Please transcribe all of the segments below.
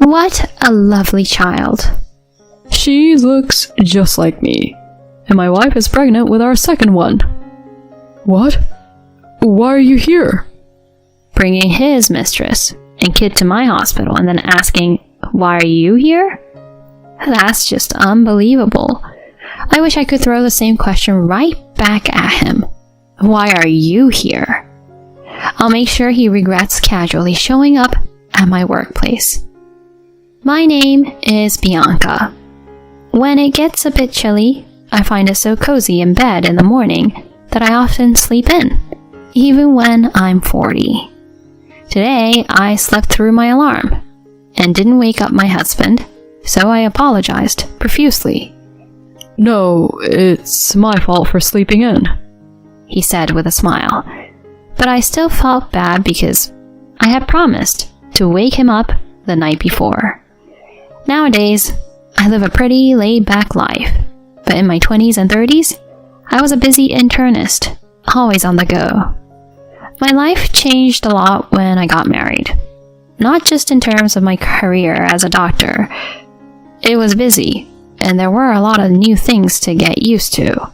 What a lovely child. She looks just like me, and my wife is pregnant with our second one. What? Why are you here? Bringing his mistress and kid to my hospital and then asking, why are you here? That's just unbelievable. I wish I could throw the same question right back at him. Why are you here? I'll make sure he regrets casually showing up at my workplace. My name is Bianca. When it gets a bit chilly, I find it so cozy in bed in the morning that I often sleep in, even when I'm 40. Today, I slept through my alarm and didn't wake up my husband, so I apologized profusely. No, it's my fault for sleeping in, he said with a smile, but I still felt bad because I had promised to wake him up the night before. Nowadays, I live a pretty laid-back life, but in my 20s and 30s, I was a busy internist, always on the go. My life changed a lot when I got married, not just in terms of my career as a doctor. It was busy, and there were a lot of new things to get used to,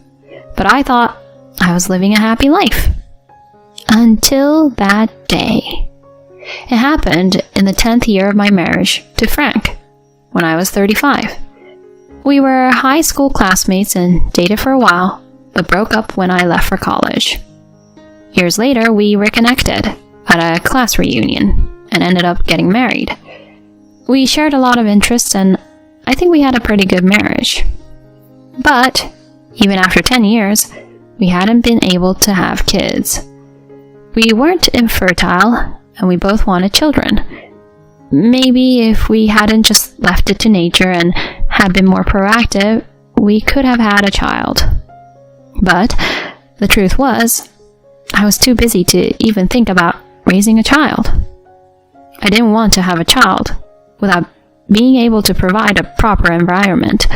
but I thought I was living a happy life. Until that day. It happened in the 10th year of my marriage to Frank, when I was 35. We were high school classmates and dated for a while, but broke up when I left for college. Years later, we reconnected at a class reunion and ended up getting married. We shared a lot of interests and I think we had a pretty good marriage. But even after 10 years, we hadn't been able to have kids. We weren't infertile and we both wanted children. Maybe if we hadn't just left it to nature and had been more proactive, we could have had a child. But the truth was, I was too busy to even think about raising a child. I didn't want to have a child without being able to provide a proper environment,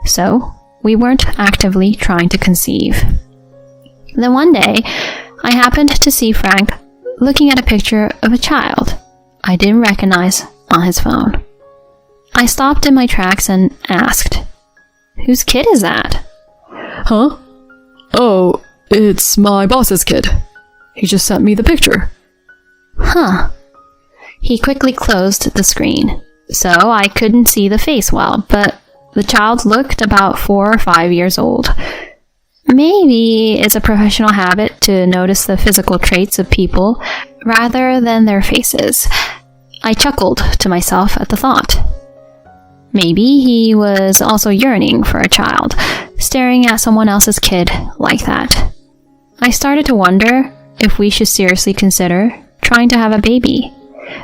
so we weren't actively trying to conceive. Then one day, I happened to see Frank looking at a picture of a child I didn't recognize on his phone. I stopped in my tracks and asked, "Whose kid is that?" Huh? Oh, it's my boss's kid. He just sent me the picture. Huh. He quickly closed the screen, so I couldn't see the face well, but the child looked about 4 or 5 years old. Maybe it's a professional habit to notice the physical traits of people rather than their faces. I chuckled to myself at the thought. Maybe he was also yearning for a child, staring at someone else's kid like that. I started to wonder if we should seriously consider trying to have a baby.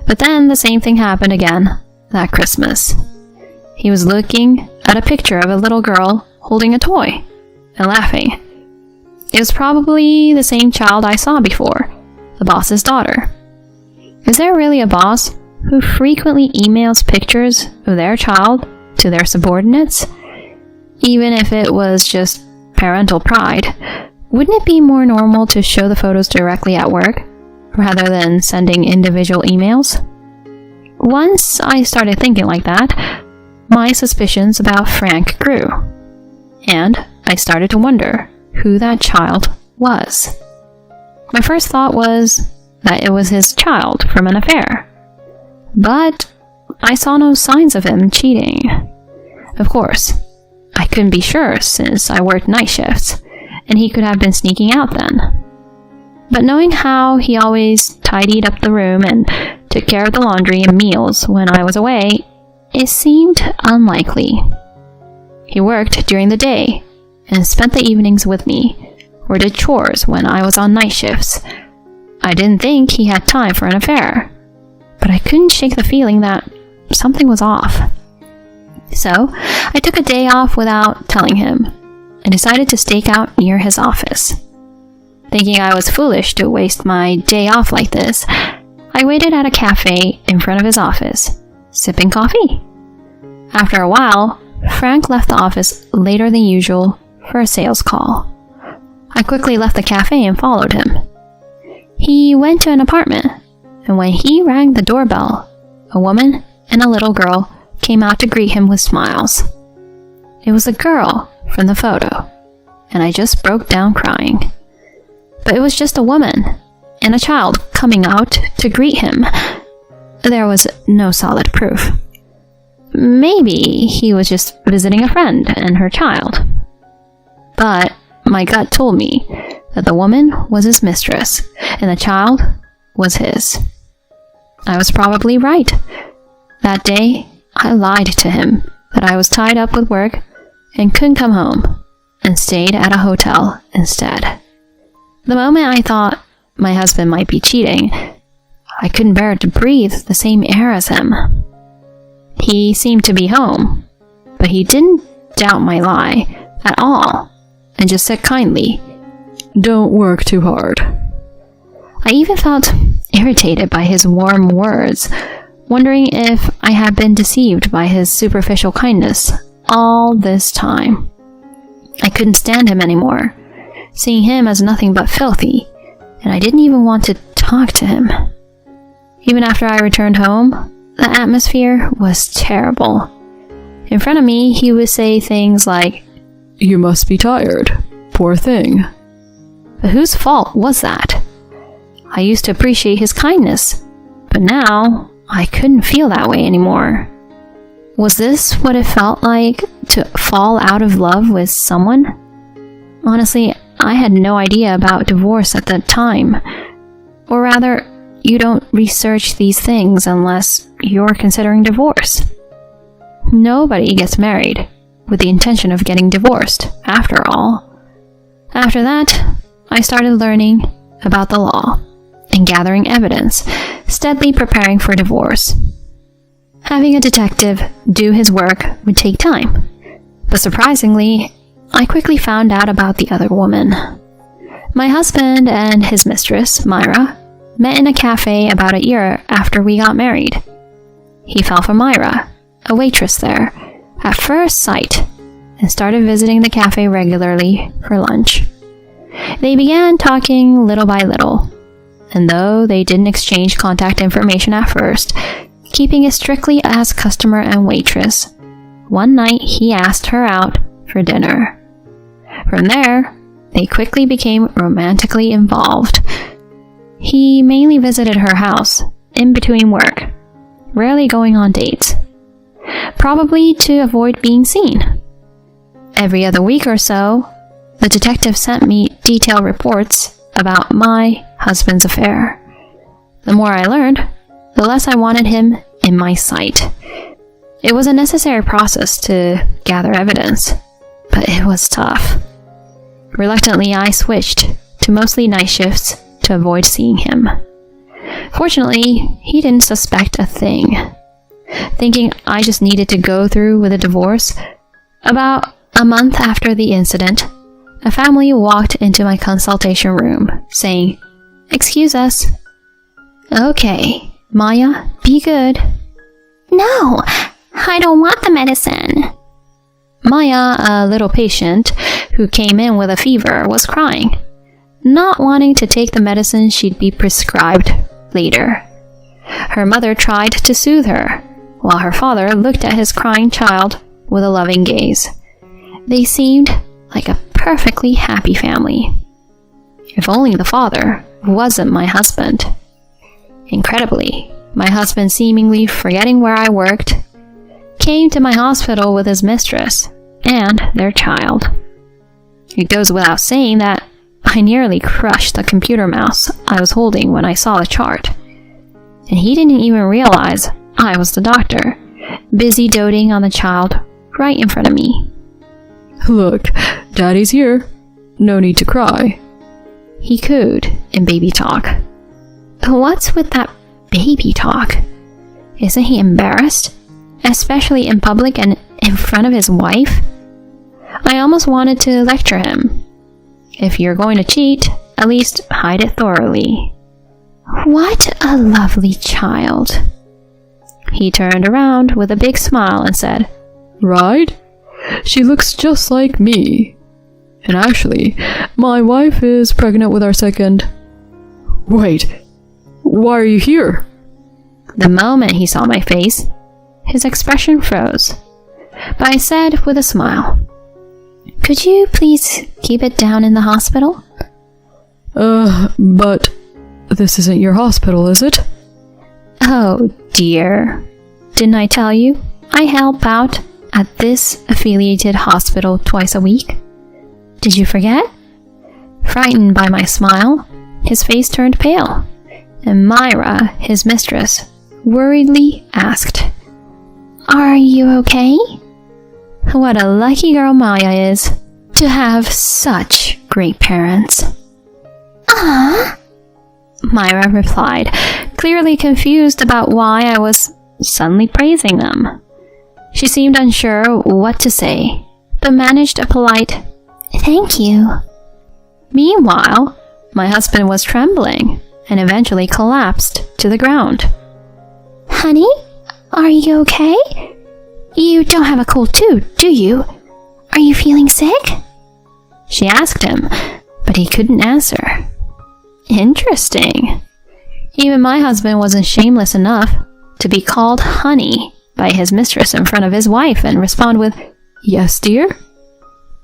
But then the same thing happened again that Christmas. He was looking at a picture of a little girl holding a toy and laughing. It was probably the same child I saw before, the boss's daughter. Is there really a boss who frequently emails pictures of their child to their subordinates? Even if it was just parental pride, wouldn't it be more normal to show the photos directly at work, rather than sending individual emails? Once I started thinking like that, my suspicions about Frank grew, and I started to wonder who that child was. My first thought was that it was his child from an affair, but I saw no signs of him cheating. Of course, I couldn't be sure since I worked night shifts, and he could have been sneaking out then. But knowing how he always tidied up the room and took care of the laundry and meals when I was away, it seemed unlikely. He worked during the day and spent the evenings with me, or did chores when I was on night shifts. I didn't think he had time for an affair, but I couldn't shake the feeling that something was off. So, I took a day off without telling him, and decided to stake out near his office. Thinking I was foolish to waste my day off like this, I waited at a cafe in front of his office, sipping coffee. After a while, Frank left the office later than usual for a sales call. I quickly left the cafe and followed him. He went to an apartment, and when he rang the doorbell, a woman and a little girl came out to greet him with smiles. It was a girl from the photo, and I just broke down crying. But it was just a woman and a child coming out to greet him. There was no solid proof. Maybe he was just visiting a friend and her child. But my gut told me that the woman was his mistress and the child was his. I was probably right. That day, I lied to him that I was tied up with work and couldn't come home, and stayed at a hotel instead. The moment I thought my husband might be cheating, I couldn't bear to breathe the same air as him. He seemed to be home, but he didn't doubt my lie at all, and just said kindly, "Don't work too hard." I even felt irritated by his warm words, wondering if I had been deceived by his superficial kindness all this time. I couldn't stand him anymore, seeing him as nothing but filthy, and I didn't even want to talk to him. Even after I returned home, the atmosphere was terrible. In front of me, he would say things like, "You must be tired. Poor thing." But whose fault was that? I used to appreciate his kindness, but now I couldn't feel that way anymore. Was this what it felt like to fall out of love with someone? Honestly, I had no idea about divorce at the time. Or rather, you don't research these things unless you're considering divorce. Nobody gets married with the intention of getting divorced, after all. After that, I started learning about the law and gathering evidence, steadily preparing for divorce. Having a detective do his work would take time, but surprisingly, I quickly found out about the other woman. My husband and his mistress, Myra, met in a cafe about a year after we got married. He fell for Myra, a waitress there, at first sight, and started visiting the cafe regularly for lunch. They began talking little by little, and though they didn't exchange contact information at first, keeping it strictly as customer and waitress, one night he asked her out for dinner. From there, they quickly became romantically involved. He mainly visited her house in between work, rarely going on dates, probably to avoid being seen. Every other week or so, the detective sent me detailed reports about my husband's affair. The more I learned, the less I wanted him in my sight. It was a necessary process to gather evidence, but it was tough. Reluctantly, I switched to mostly night shifts to avoid seeing him. Fortunately, he didn't suspect a thing. Thinking I just needed to go through with a divorce, about a month after the incident, a family walked into my consultation room, saying, "Excuse us." "Okay, Maya, be good." "No, I don't want the medicine." Maya, a little patient who came in with a fever, was crying, not wanting to take the medicine she'd be prescribed later. Her mother tried to soothe her, while her father looked at his crying child with a loving gaze. They seemed like a perfectly happy family. If only the father wasn't my husband. Incredibly, my husband, seemingly forgetting where I worked, came to my hospital with his mistress and their child. It goes without saying that I nearly crushed the computer mouse I was holding when I saw the chart. And he didn't even realize I was the doctor, busy doting on the child right in front of me. "Look, Daddy's here. No need to cry," he cooed in baby talk. What's with that baby talk? Isn't he embarrassed? Especially in public and in front of his wife? I almost wanted to lecture him. If you're going to cheat, at least hide it thoroughly. What a lovely child. He turned around with a big smile and said, "Right? She looks just like me. And actually, my wife is pregnant with our second." "Wait, why are you here?" The moment he saw my face, his expression froze. But I said with a smile, "Could you please keep it down in the hospital?" But this isn't your hospital, is it? Oh dear. Didn't I tell you? I help out at this affiliated hospital twice a week. Did you forget? Frightened by my smile, his face turned pale, and Myra, his mistress, worriedly asked, "Are you okay?" What a lucky girl Maya is to have such great parents. "Ah," Myra replied, clearly confused about why I was suddenly praising them. She seemed unsure what to say, but managed a polite, "Thank you." Meanwhile, my husband was trembling and eventually collapsed to the ground. "Honey, are you okay? You don't have a cold too, do you? Are you feeling sick?" She asked him, but he couldn't answer. Interesting. Even my husband wasn't shameless enough to be called honey by his mistress in front of his wife and respond with, "Yes, dear?"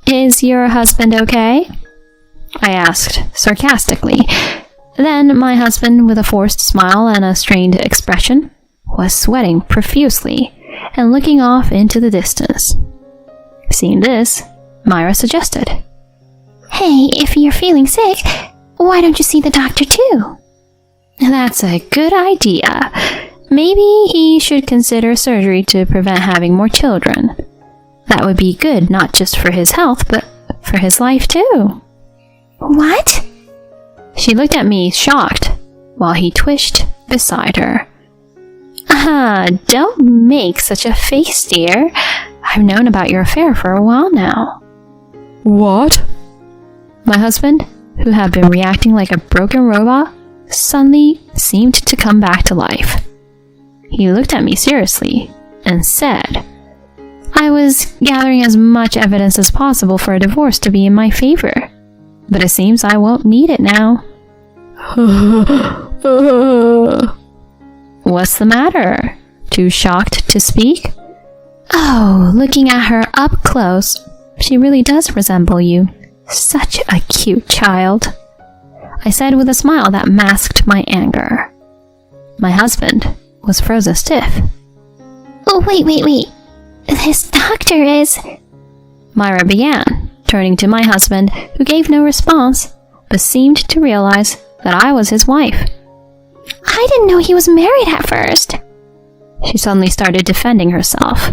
"Is your husband okay?" I asked sarcastically. Then my husband, with a forced smile and a strained expression, was sweating profusely and looking off into the distance. Seeing this, Myra suggested, "Hey, if you're feeling sick, why don't you see the doctor too?" "That's a good idea. Maybe he should consider surgery to prevent having more children. That would be good not just for his health, but for his life too." "What?" She looked at me shocked, while he twitched beside her. Don't make such a face, dear. I've known about your affair for a while now." What? My husband, who had been reacting like a broken robot, suddenly seemed to come back to life. He looked at me seriously and said, "I was gathering as much evidence as possible for a divorce to be in my favor, but it seems I won't need it now." "What's the matter? Too shocked to speak?" "Oh, looking at her up close, she really does resemble you. Such a cute child," I said with a smile that masked my anger. My husband was frozen stiff. "Oh, wait. This doctor is..." Myra began, turning to my husband, who gave no response, but seemed to realize that I was his wife. "I didn't know he was married at first." She suddenly started defending herself.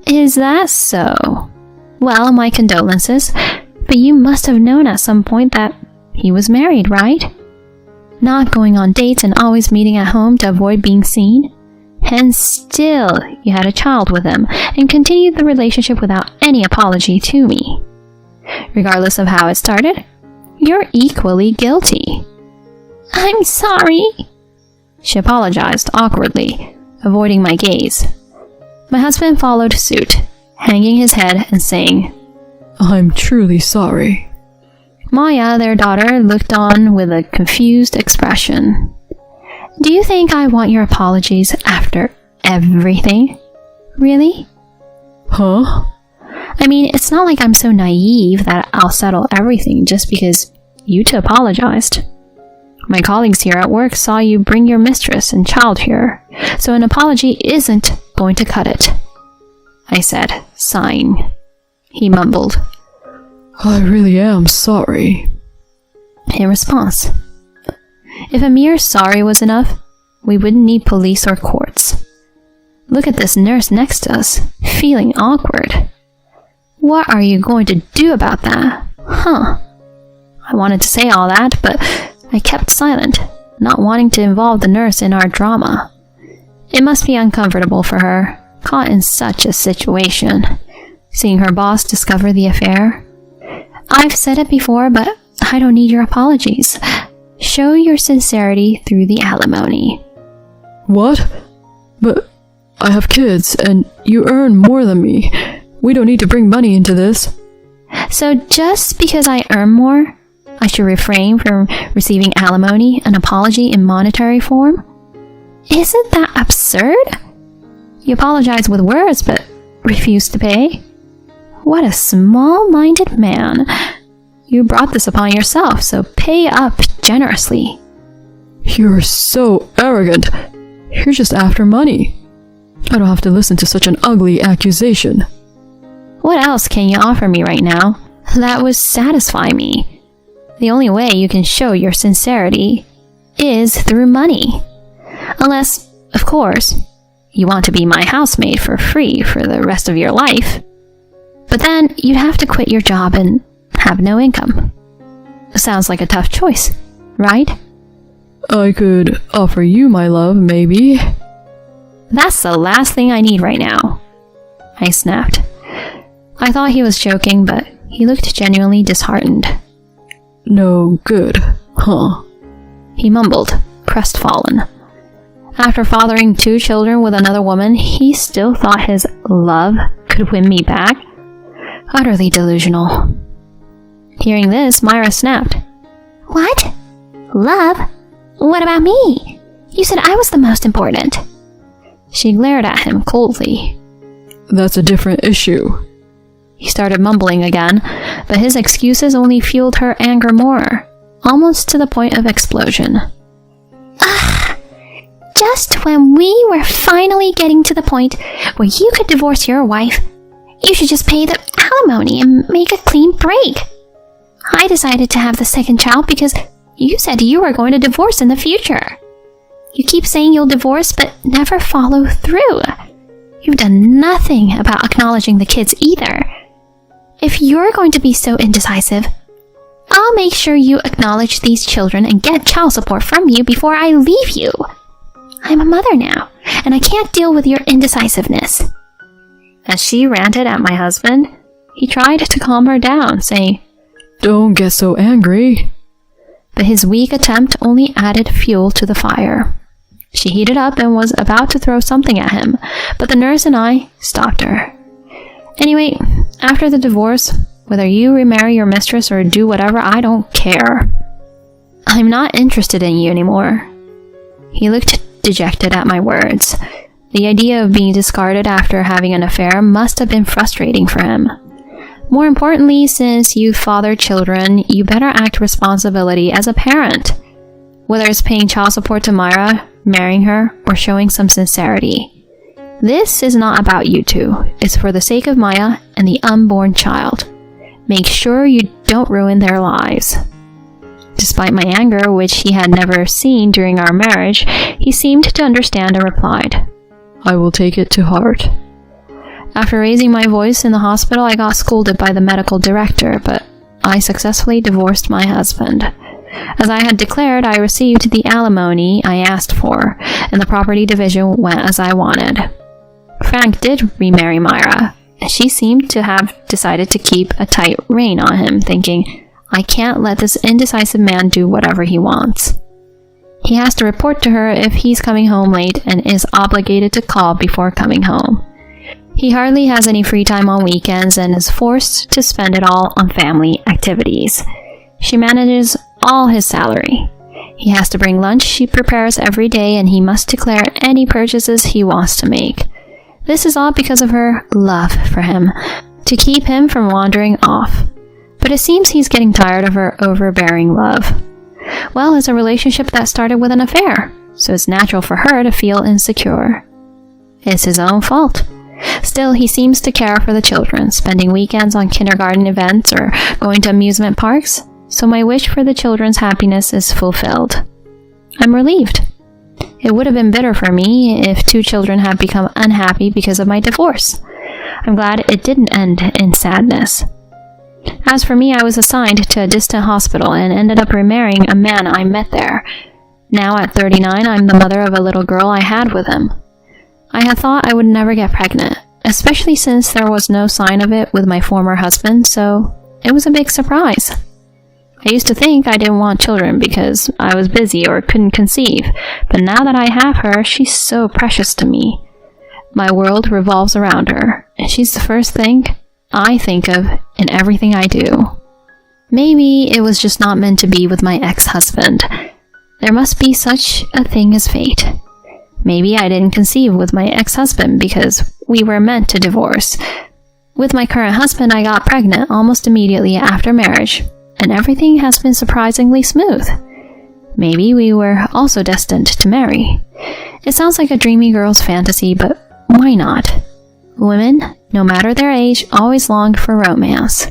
"Is that so? Well, my condolences, but you must have known at some point that he was married, right? Not going on dates and always meeting at home to avoid being seen? And still, you had a child with him and continued the relationship without any apology to me. Regardless of how it started, you're equally guilty." "I'm sorry," she apologized awkwardly, avoiding my gaze. My husband followed suit, hanging his head and saying, "I'm truly sorry." Maya, their daughter, looked on with a confused expression. "Do you think I want your apologies after everything? Really?" Huh? I mean, it's not like I'm so naive that I'll settle everything just because you two apologized. My colleagues here at work saw you bring your mistress and child here, so an apology isn't going to cut it," I said, sighing. He mumbled, "I really am sorry." in response. If a mere sorry was enough, we wouldn't need police or courts. Look at this nurse next to us, feeling awkward. What are you going to do about that? I wanted to say all that, but I kept silent, not wanting to involve the nurse in our drama. It must be uncomfortable for her, caught in such a situation, seeing her boss discover the affair. I've said it before, but I don't need your apologies. Show your sincerity through the alimony. What? But I have kids, and you earn more than me. We don't need to bring money into this. So just because I earn more, I should refrain from receiving alimony, an apology in monetary form? Isn't that absurd? You apologize with words, but refuse to pay? What a small-minded man. You brought this upon yourself, so pay up generously. You're so arrogant. You're just after money. I don't have to listen to such an ugly accusation. What else can you offer me right now that would satisfy me? The only way you can show your sincerity is through money. Unless, of course, you want to be my housemaid for free for the rest of your life. But then you'd have to quit your job and have no income. Sounds like a tough choice, right? I could offer you my love, maybe. That's the last thing I need right now, I snapped. I thought he was joking, but he looked genuinely disheartened. No good, huh? He mumbled, crestfallen. After fathering 2 children with another woman, he still thought his love could win me back? Utterly delusional. Hearing this, Myra snapped. What? Love? What about me? You said I was the most important. She glared at him coldly. That's a different issue. He started mumbling again, but his excuses only fueled her anger more, almost to the point of explosion. Ugh! Just when we were finally getting to the point where you could divorce your wife, you should just pay the alimony and make a clean break. I decided to have the second child because you said you were going to divorce in the future. You keep saying you'll divorce, but never follow through. You've done nothing about acknowledging the kids either. If you're going to be so indecisive, I'll make sure you acknowledge these children and get child support from you before I leave you. I'm a mother now, and I can't deal with your indecisiveness. As she ranted at my husband, he tried to calm her down, saying, Don't get so angry. But his weak attempt only added fuel to the fire. She heated up and was about to throw something at him, but the nurse and I stopped her. Anyway, after the divorce, whether you remarry your mistress or do whatever, I don't care. I'm not interested in you anymore. He looked dejected at my words. The idea of being discarded after having an affair must have been frustrating for him. More importantly, since you father children, you better act responsibility as a parent. Whether it's paying child support to Myra, marrying her, or showing some sincerity. This is not about you two. It's for the sake of Maya and the unborn child. Make sure you don't ruin their lives. Despite my anger, which he had never seen during our marriage, he seemed to understand and replied, I will take it to heart. After raising my voice in the hospital, I got scolded by the medical director, but I successfully divorced my husband. As I had declared, I received the alimony I asked for, and the property division went as I wanted. Frank did remarry Myra, and she seemed to have decided to keep a tight rein on him, thinking, I can't let this indecisive man do whatever he wants. He has to report to her if he's coming home late and is obligated to call before coming home. He hardly has any free time on weekends and is forced to spend it all on family activities. She manages all his salary. He has to bring lunch she prepares every day, and he must declare any purchases he wants to make. This is all because of her love for him, to keep him from wandering off. But it seems he's getting tired of her overbearing love. Well, it's a relationship that started with an affair, so it's natural for her to feel insecure. It's his own fault. Still, he seems to care for the children, spending weekends on kindergarten events or going to amusement parks, so my wish for the children's happiness is fulfilled. I'm relieved. It would have been bitter for me if 2 children had become unhappy because of my divorce. I'm glad it didn't end in sadness. As for me, I was assigned to a distant hospital and ended up remarrying a man I met there. Now at 39, I'm the mother of a little girl I had with him. I had thought I would never get pregnant, especially since there was no sign of it with my former husband, so it was a big surprise. I used to think I didn't want children because I was busy or couldn't conceive, but now that I have her, she's so precious to me. My world revolves around her, and she's the first thing I think of in everything I do. Maybe it was just not meant to be with my ex-husband. There must be such a thing as fate. Maybe I didn't conceive with my ex-husband because we were meant to divorce. With my current husband, I got pregnant almost immediately after marriage, and everything has been surprisingly smooth. Maybe we were also destined to marry. It sounds like a dreamy girl's fantasy, but why not? Women, no matter their age, always longed for romance.